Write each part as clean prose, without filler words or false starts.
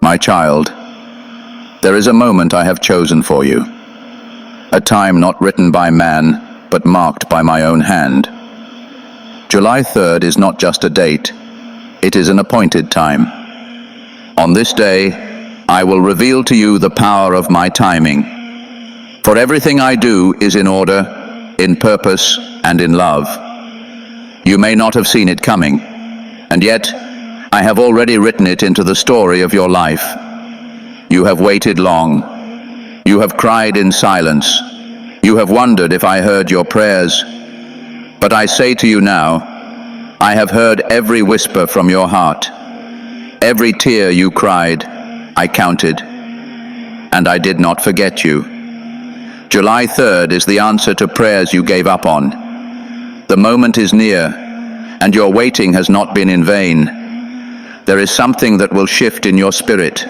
My child, there is a moment I have chosen for you, a time not written by man, but marked by my own hand. July 3rd is not just a date, it is an appointed time. On this day, I will reveal to you the power of my timing. For everything I do is in order, in purpose, and in love. You may not have seen it coming, and yet I have already written it into the story of your life. You have waited long. You have cried in silence. You have wondered if I heard your prayers. But I say to you now, I have heard every whisper from your heart. Every tear you cried, I counted, and I did not forget you. July 3rd is the answer to prayers you gave up on. The moment is near, and your waiting has not been in vain. There is something that will shift in your spirit.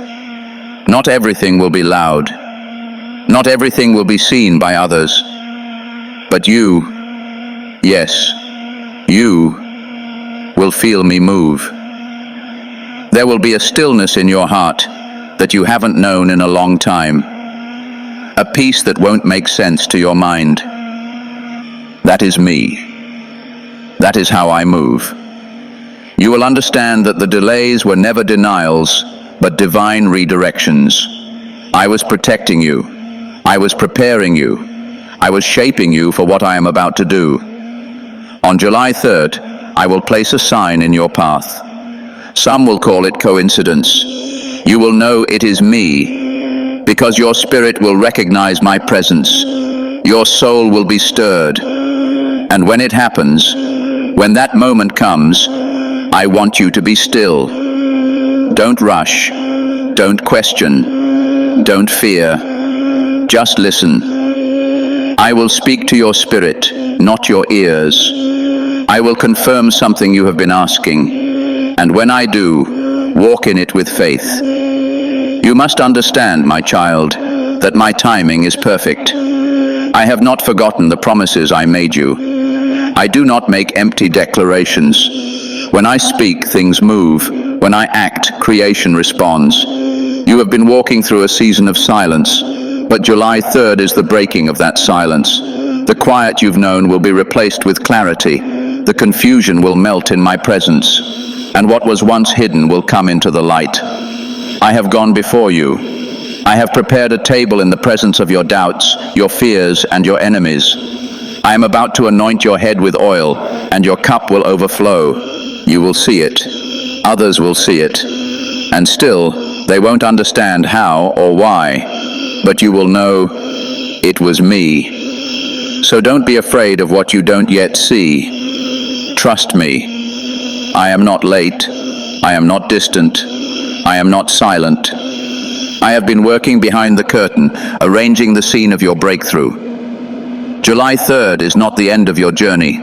Not everything will be loud. Not everything will be seen by others. But you, yes, you, will feel me move. There will be a stillness in your heart that you haven't known in a long time. A peace that won't make sense to your mind. That is me. That is how I move. You will understand that the delays were never denials, but divine redirections. I was protecting you. I was preparing you. I was shaping you for what I am about to do. On July 3rd, I will place a sign in your path. Some will call it coincidence. You will know it is me, because your spirit will recognize my presence. Your soul will be stirred. And when it happens, when that moment comes, I want you to be still. Don't rush. Don't question. Don't fear. Just listen. I will speak to your spirit, not your ears. I will confirm something you have been asking. And when I do, walk in it with faith. You must understand, my child, that my timing is perfect. I have not forgotten the promises I made you. I do not make empty declarations. When I speak, things move. When I act, creation responds. You have been walking through a season of silence, but July 3rd is the breaking of that silence. The quiet you've known will be replaced with clarity. The confusion will melt in my presence, and what was once hidden will come into the light. I have gone before you. I have prepared a table in the presence of your doubts, your fears, and your enemies. I am about to anoint your head with oil, and your cup will overflow. You will see it. Others will see it. And still, they won't understand how or why. But you will know it was me. So don't be afraid of what you don't yet see. Trust me. I am not late. I am not distant. I am not silent. I have been working behind the curtain, arranging the scene of your breakthrough. July 3rd is not the end of your journey.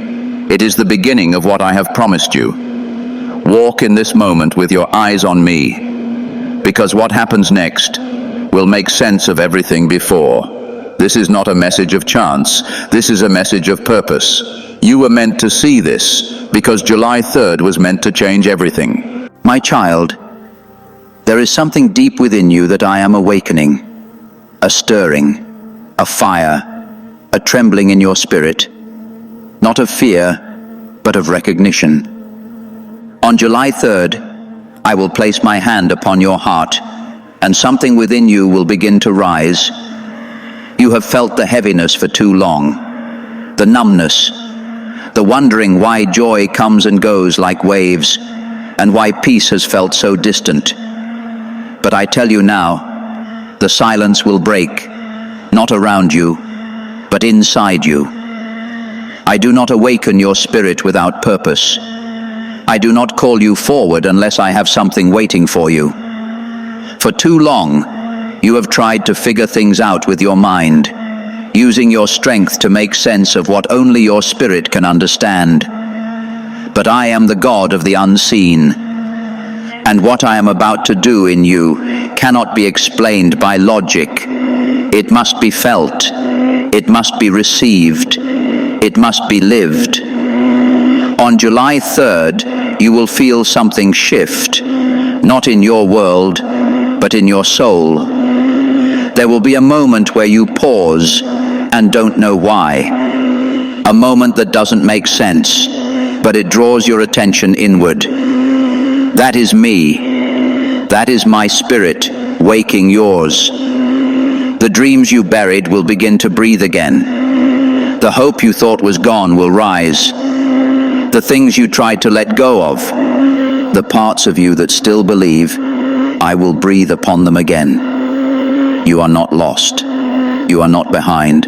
It is the beginning of what I have promised you. Walk in this moment with your eyes on me, because what happens next will make sense of everything before. This is not a message of chance. This is a message of purpose. You were meant to see this, because July 3rd was meant to change everything. My child, there is something deep within you that I am awakening. A stirring, a fire, a trembling in your spirit, not of fear, but of recognition. On July 3rd, I will place my hand upon your heart, and something within you will begin to rise. You have felt the heaviness for too long, the numbness, the wondering why joy comes and goes like waves, and why peace has felt so distant. But I tell you now, the silence will break, not around you, but inside you. I do not awaken your spirit without purpose. I do not call you forward unless I have something waiting for you. For too long, you have tried to figure things out with your mind, using your strength to make sense of what only your spirit can understand. But I am the God of the unseen, and what I am about to do in you cannot be explained by logic. It must be felt. It must be received. It must be lived. On July 3rd, you will feel something shift, not in your world, but in your soul. There will be a moment where you pause and don't know why. A moment that doesn't make sense, but it draws your attention inward. That is me. That is my spirit waking yours. The dreams you buried will begin to breathe again. The hope you thought was gone will rise. The things you tried to let go of, the parts of you that still believe, I will breathe upon them again. You are not lost. You are not behind.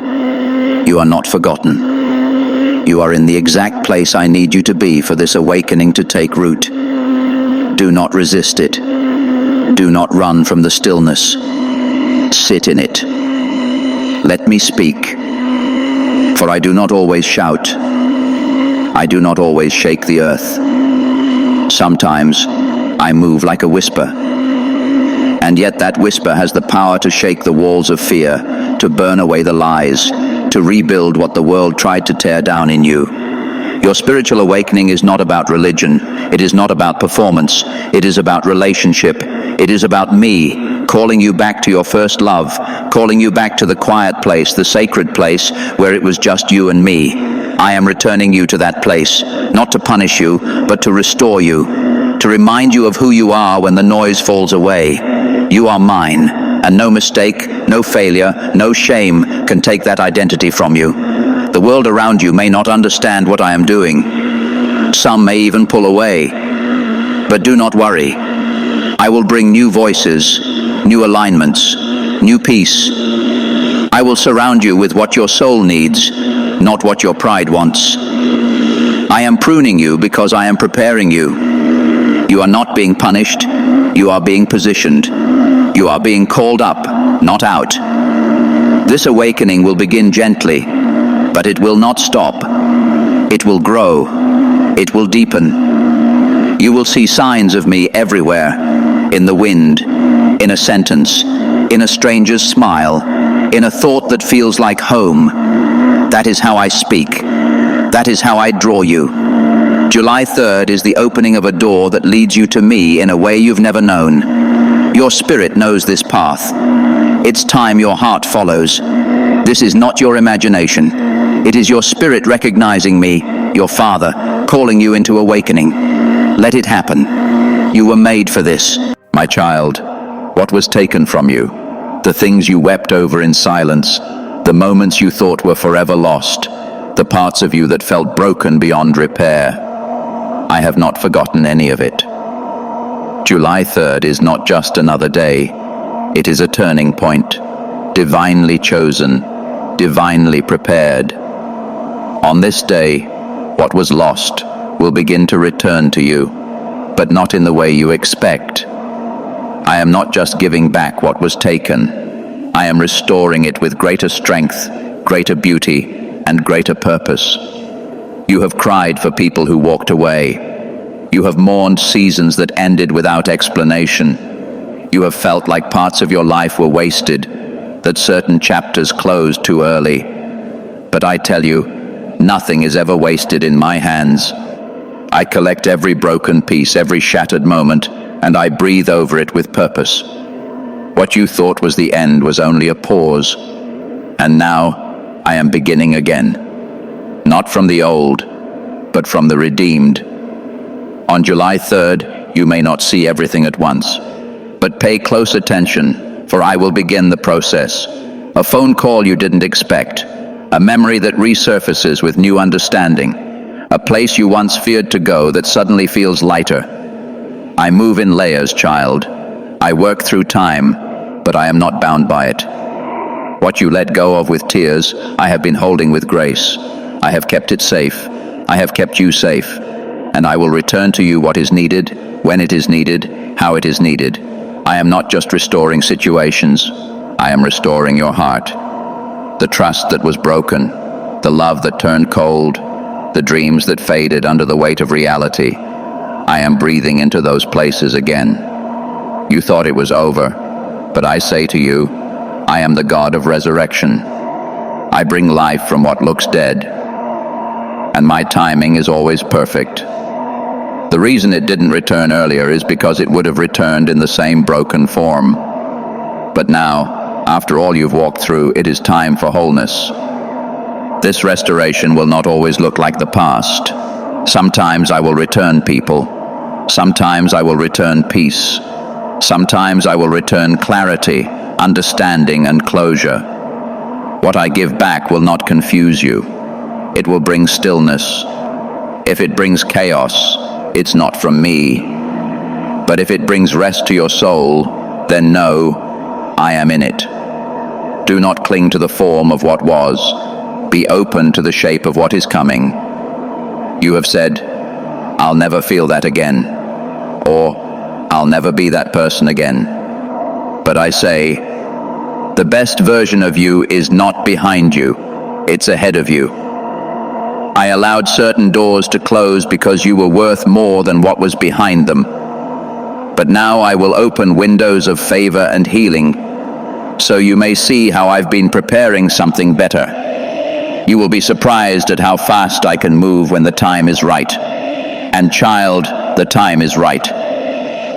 You are not forgotten. You are in the exact place I need you to be for this awakening to take root. Do not resist it. Do not run from the stillness. Sit in it. Let me speak. For I do not always shout. I do not always shake the earth. Sometimes I move like a whisper. And yet that whisper has the power to shake the walls of fear, to burn away the lies, to rebuild what the world tried to tear down in you. Your spiritual awakening is not about religion. It is not about performance. It is about relationship. It is about me calling you back to your first love, calling you back to the quiet place, the sacred place where it was just you and me. I am returning you to that place, not to punish you, but to restore you, to remind you of who you are when the noise falls away. You are mine, and no mistake, no failure, no shame can take that identity from you. The world around you may not understand what I am doing. Some may even pull away. But do not worry. I will bring new voices, new alignments, new peace. I will surround you with what your soul needs, not what your pride wants. I am pruning you because I am preparing you. You are not being punished. You are being positioned. You are being called up, not out. This awakening will begin gently, but it will not stop. It will grow. It will deepen. You will see signs of me everywhere, in the wind, in a sentence, in a stranger's smile, in a thought that feels like home. That is how I speak. That is how I draw you. July 3rd is the opening of a door that leads you to me in a way you've never known. Your spirit knows this path. It's time your heart follows. This is not your imagination. It is your spirit recognizing me, your Father, calling you into awakening. Let it happen. You were made for this. My child, what was taken from you? The things you wept over in silence, the moments you thought were forever lost, the parts of you that felt broken beyond repair. I have not forgotten any of it. July 3rd is not just another day. It is a turning point, divinely chosen, divinely prepared. On this day, what was lost will begin to return to you, but not in the way you expect. I am not just giving back what was taken. I am restoring it with greater strength, greater beauty, and greater purpose. You have cried for people who walked away. You have mourned seasons that ended without explanation. You have felt like parts of your life were wasted, that certain chapters closed too early. But I tell you, nothing is ever wasted in my hands. I collect every broken piece, every shattered moment, and I breathe over it with purpose. What you thought was the end was only a pause. And now I am beginning again. Not from the old, but from the redeemed. On July 3rd, you may not see everything at once, but pay close attention, for I will begin the process. A phone call you didn't expect, a memory that resurfaces with new understanding, a place you once feared to go that suddenly feels lighter. I move in layers, child. I work through time, but I am not bound by it. What you let go of with tears, I have been holding with grace. I have kept it safe. I have kept you safe. And I will return to you what is needed, when it is needed, how it is needed. I am not just restoring situations. I am restoring your heart. The trust that was broken, the love that turned cold, the dreams that faded under the weight of reality. I am breathing into those places again. You thought it was over, but I say to you, I am the God of resurrection. I bring life from what looks dead, and my timing is always perfect. The reason it didn't return earlier is because it would have returned in the same broken form. But now, after all you've walked through, it is time for wholeness. This restoration will not always look like the past. Sometimes I will return people. Sometimes I will return peace. Sometimes I will return clarity, understanding, and closure. What I give back will not confuse you. It will bring stillness. If it brings chaos, it's not from me. But if it brings rest to your soul, then know I am in it. Do not cling to the form of what was. Be open to the shape of what is coming. You have said, I'll never feel that again, or I'll never be that person again. But I say, the best version of you is not behind you, it's ahead of you. I allowed certain doors to close because you were worth more than what was behind them. But now I will open windows of favor and healing, so you may see how I've been preparing something better. You will be surprised at how fast I can move when the time is right. And child, the time is right.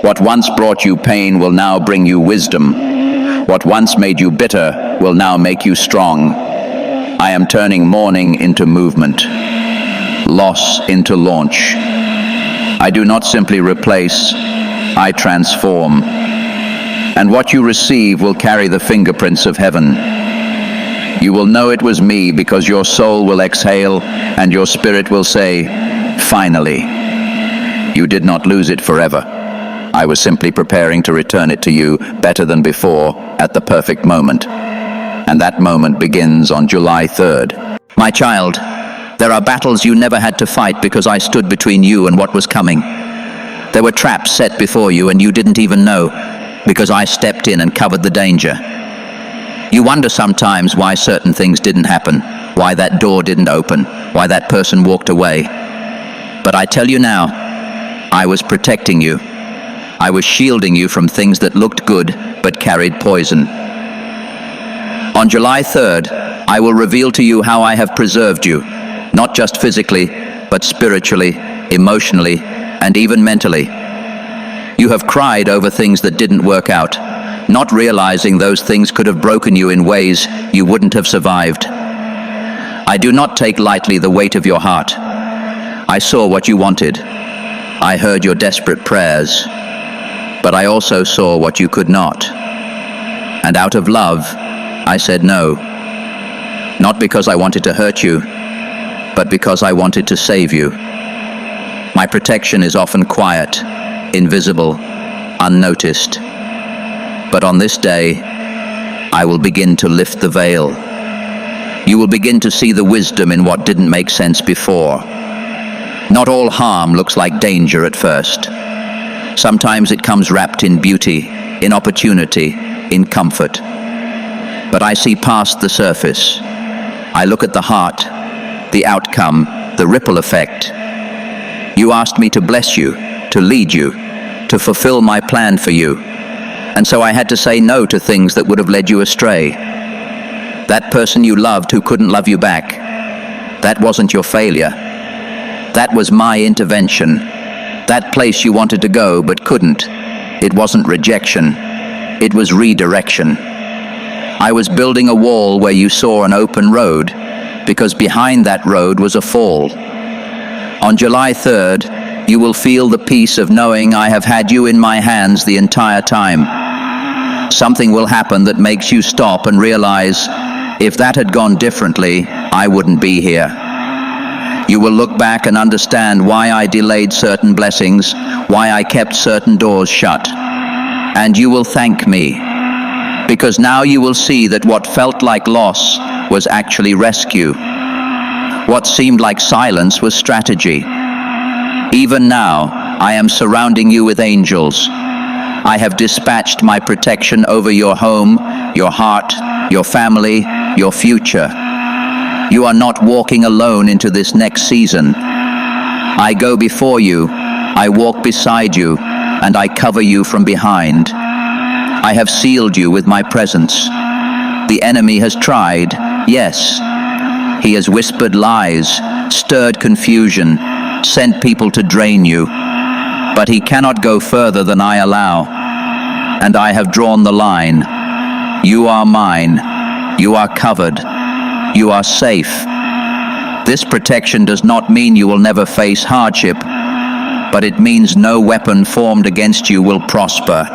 What once brought you pain will now bring you wisdom. What once made you bitter will now make you strong. I am turning mourning into movement, loss into launch. I do not simply replace, I transform. And what you receive will carry the fingerprints of heaven. You will know it was me because your soul will exhale and your spirit will say, finally. You did not lose it forever. I was simply preparing to return it to you better than before at the perfect moment. And that moment begins on July 3rd. My child, there are battles you never had to fight because I stood between you and what was coming. There were traps set before you and you didn't even know because I stepped in and covered the danger. You wonder sometimes why certain things didn't happen, why that door didn't open, why that person walked away. But I tell you now, I was protecting you. I was shielding you from things that looked good but carried poison. On July 3rd, I will reveal to you how I have preserved you, not just physically, but spiritually, emotionally, and even mentally. You have cried over things that didn't work out, not realizing those things could have broken you in ways you wouldn't have survived. I do not take lightly the weight of your heart. I saw what you wanted. I heard your desperate prayers. But I also saw what you could not. And out of love, I said no. Not because I wanted to hurt you, but because I wanted to save you. My protection is often quiet, invisible, unnoticed. But on this day, I will begin to lift the veil. You will begin to see the wisdom in what didn't make sense before. Not all harm looks like danger at first. Sometimes it comes wrapped in beauty, in opportunity, in comfort. But I see past the surface. I look at the heart, the outcome, the ripple effect. You asked me to bless you, to lead you, to fulfill my plan for you. And so I had to say no to things that would have led you astray. That person you loved who couldn't love you back, that wasn't your failure. That was my intervention. That place you wanted to go but couldn't. It wasn't rejection. It was redirection. I was building a wall where you saw an open road, because behind that road was a fall. On July 3rd, you will feel the peace of knowing I have had you in my hands the entire time. Something will happen that makes you stop and realize, if that had gone differently, I wouldn't be here. You will look back and understand why I delayed certain blessings, why I kept certain doors shut. And you will thank me, because now you will see that what felt like loss was actually rescue. What seemed like silence was strategy. Even now, I am surrounding you with angels. I have dispatched my protection over your home, your heart, your family, your future. You are not walking alone into this next season. I go before you, I walk beside you, and I cover you from behind. I have sealed you with my presence. The enemy has tried, yes. He has whispered lies, stirred confusion, sent people to drain you. but he cannot go further than I allow. And I have drawn the line. You are mine. You are covered. You are safe. This protection does not mean you will never face hardship, but it means no weapon formed against you will prosper.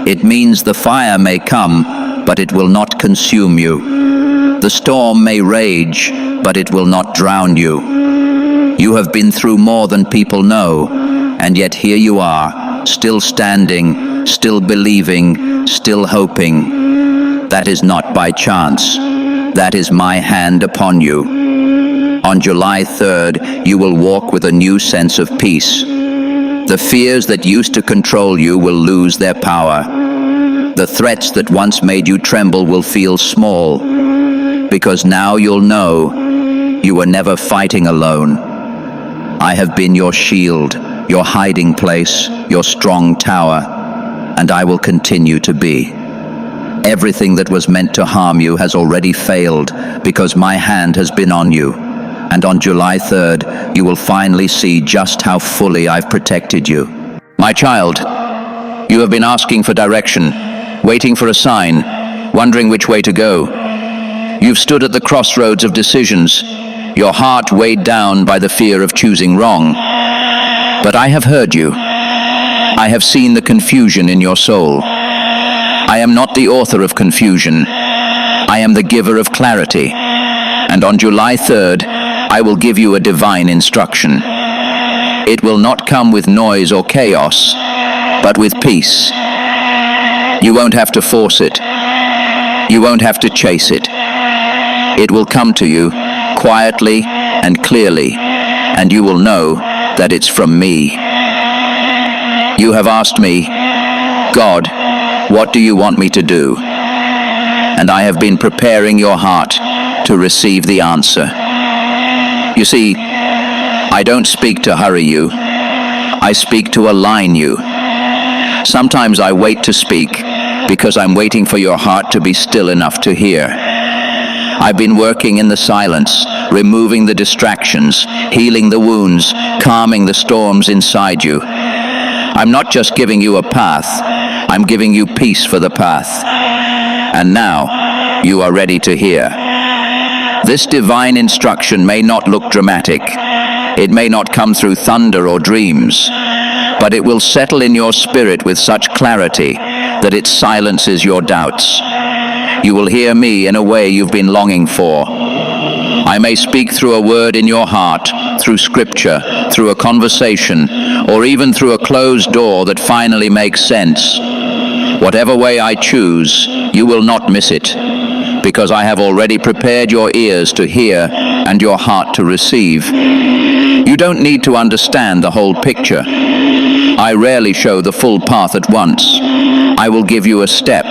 It means the fire may come, but it will not consume you. The storm may rage, but it will not drown you. You have been through more than people know, and yet here you are, still standing, still believing, still hoping. That is not by chance. That is my hand upon you. On July 3rd, you will walk with a new sense of peace. The fears that used to control you will lose their power. The threats that once made you tremble will feel small, because now you'll know you were never fighting alone. I have been your shield, your hiding place, your strong tower, and I will continue to be. Everything that was meant to harm you has already failed because my hand has been on you. And on July 3rd, you will finally see just how fully I've protected you. My child, you have been asking for direction, waiting for a sign, wondering which way to go. You've stood at the crossroads of decisions, your heart weighed down by the fear of choosing wrong. But I have heard you. I have seen the confusion in your soul. I am not the author of confusion. I am the giver of clarity. And on July 3rd, I will give you a divine instruction. It will not come with noise or chaos, but with peace. You won't have to force it. You won't have to chase it. It will come to you quietly and clearly, and you will know that it's from me. You have asked me, God, what do you want me to do? And I have been preparing your heart to receive the answer. You see, I don't speak to hurry you. I speak to align you. Sometimes I wait to speak because I'm waiting for your heart to be still enough to hear. I've been working in the silence, removing the distractions, healing the wounds, calming the storms inside you. I'm not just giving you a path, I'm giving you peace for the path. And now, you are ready to hear. This divine instruction may not look dramatic. It may not come through thunder or dreams, but it will settle in your spirit with such clarity that it silences your doubts. You will hear me in a way you've been longing for. I may speak through a word in your heart, through scripture, through a conversation, or even through a closed door that finally makes sense. Whatever way I choose, you will not miss it, because I have already prepared your ears to hear and your heart to receive. You don't need to understand the whole picture. I rarely show the full path at once. I will give you a step,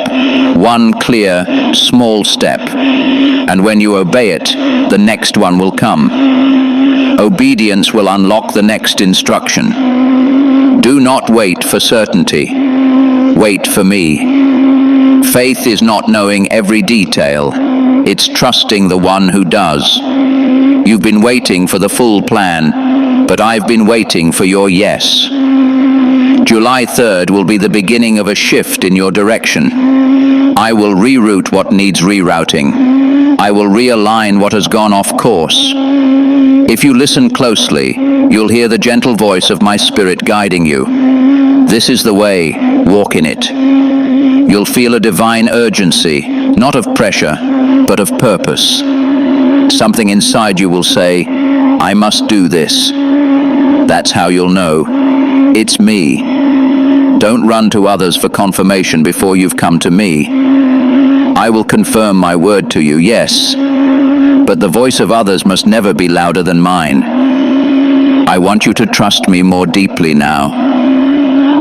one clear, small step, and when you obey it, the next one will come. Obedience will unlock the next instruction. Do not wait for certainty. Wait for me. Faith is not knowing every detail. It's trusting the one who does. You've been waiting for the full plan, but I've been waiting for your yes. July 3rd will be the beginning of a shift in your direction. I will reroute what needs rerouting. I will realign what has gone off course. If you listen closely, you'll hear the gentle voice of my spirit guiding you. This is the way, walk in it. You'll feel a divine urgency, not of pressure, but of purpose. Something inside you will say, I must do this. That's how you'll know. It's me. Don't run to others for confirmation before you've come to me. I will confirm my word to you, yes, but the voice of others must never be louder than mine. I want you to trust me more deeply now.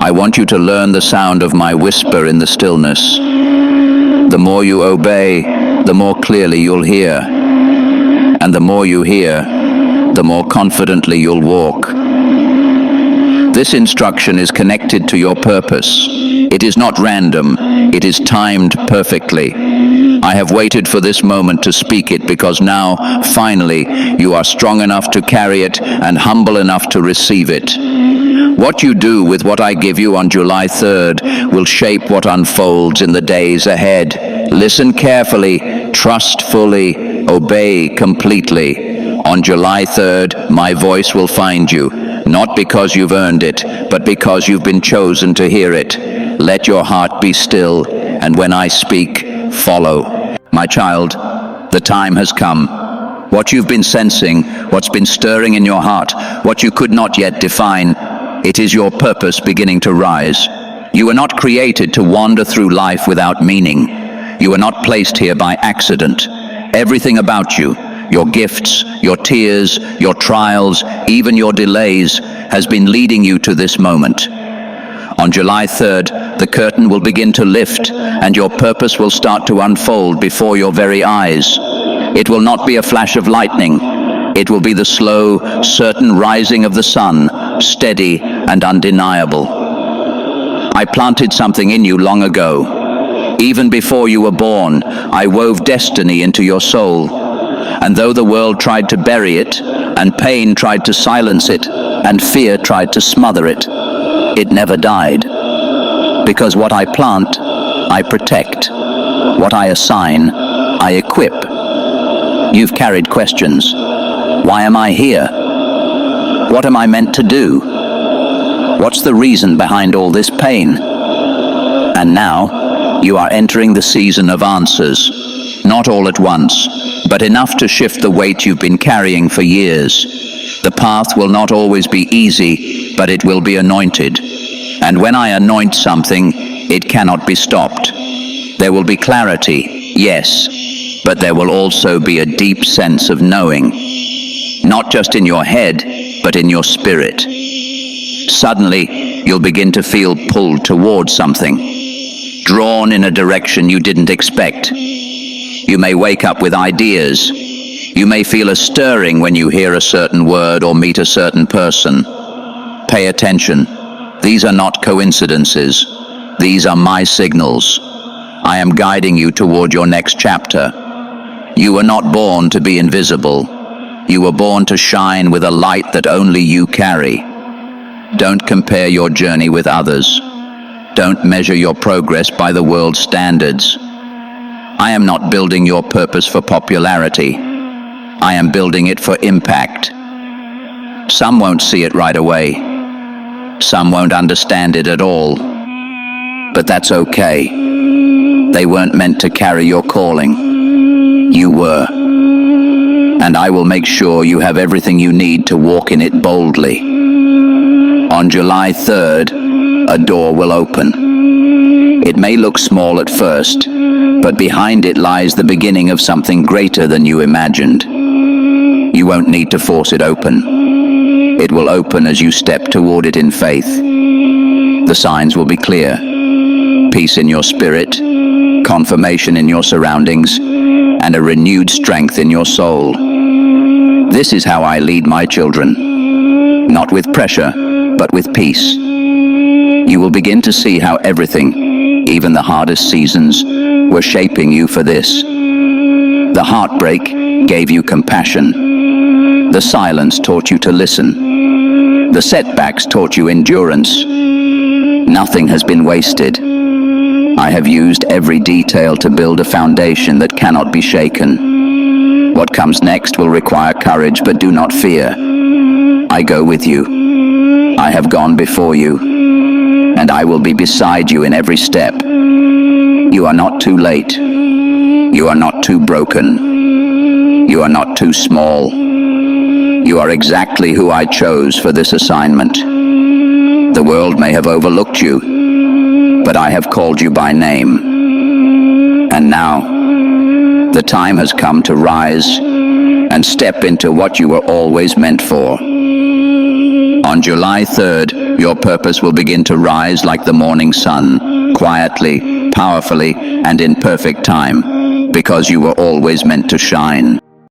I want you to learn the sound of my whisper in the stillness. The more you obey, the more clearly you'll hear. And the more you hear, the more confidently you'll walk. This instruction is connected to your purpose. It is not random. It is timed perfectly. I have waited for this moment to speak it because now, finally, you are strong enough to carry it and humble enough to receive it. What you do with what I give you on July 3rd will shape what unfolds in the days ahead. Listen carefully, trust fully, obey completely. On July 3rd, my voice will find you, not because you've earned it, but because you've been chosen to hear it. Let your heart be still, and when I speak, follow. My child, the time has come. What you've been sensing, what's been stirring in your heart, what you could not yet define, it is your purpose beginning to rise. You were not created to wander through life without meaning. You were not placed here by accident. Everything about you, your gifts, your tears, your trials, even your delays, has been leading you to this moment. On July 3rd, the curtain will begin to lift, and your purpose will start to unfold before your very eyes. It will not be a flash of lightning. It will be the slow, certain rising of the sun, steady and undeniable. I planted something in you long ago. Even before you were born, I wove destiny into your soul. And though the world tried to bury it, and pain tried to silence it, and fear tried to smother it, it never died. Because what I plant, I protect. What I assign, I equip. You've carried questions. Why am I here? What am I meant to do? What's the reason behind all this pain? And now, you are entering the season of answers. Not all at once, but enough to shift the weight you've been carrying for years. The path will not always be easy, but it will be anointed. And when I anoint something, it cannot be stopped. There will be clarity, yes, but there will also be a deep sense of knowing. Not just in your head, but in your spirit. Suddenly, you'll begin to feel pulled towards something, drawn in a direction you didn't expect. You may wake up with ideas. You may feel a stirring when you hear a certain word or meet a certain person. Pay attention. These are not coincidences. These are my signals. I am guiding you toward your next chapter. You were not born to be invisible. You were born to shine with a light that only you carry. Don't compare your journey with others. Don't measure your progress by the world's standards. I am not building your purpose for popularity. I am building it for impact. Some won't see it right away. Some won't understand it at all. But that's okay. They weren't meant to carry your calling. You were. And I will make sure you have everything you need to walk in it boldly. On July 3rd, a door will open. It may look small at first, but behind it lies the beginning of something greater than you imagined. You won't need to force it open. It will open as you step toward it in faith. The signs will be clear. Peace in your spirit, confirmation in your surroundings, and a renewed strength in your soul. This is how I lead my children. Not with pressure, but with peace. You will begin to see how everything, even the hardest seasons, were shaping you for this. The heartbreak gave you compassion. The silence taught you to listen. The setbacks taught you endurance. Nothing has been wasted. I have used every detail to build a foundation that cannot be shaken. What comes next will require courage, but do not fear. I go with you. I have gone before you, and I will be beside you in every step. You are not too late. You are not too broken. You are not too small. You are exactly who I chose for this assignment. The world may have overlooked you, but I have called you by name. And now, the time has come to rise and step into what you were always meant for. On July 3rd, your purpose will begin to rise like the morning sun, quietly, powerfully, and in perfect time, because you were always meant to shine.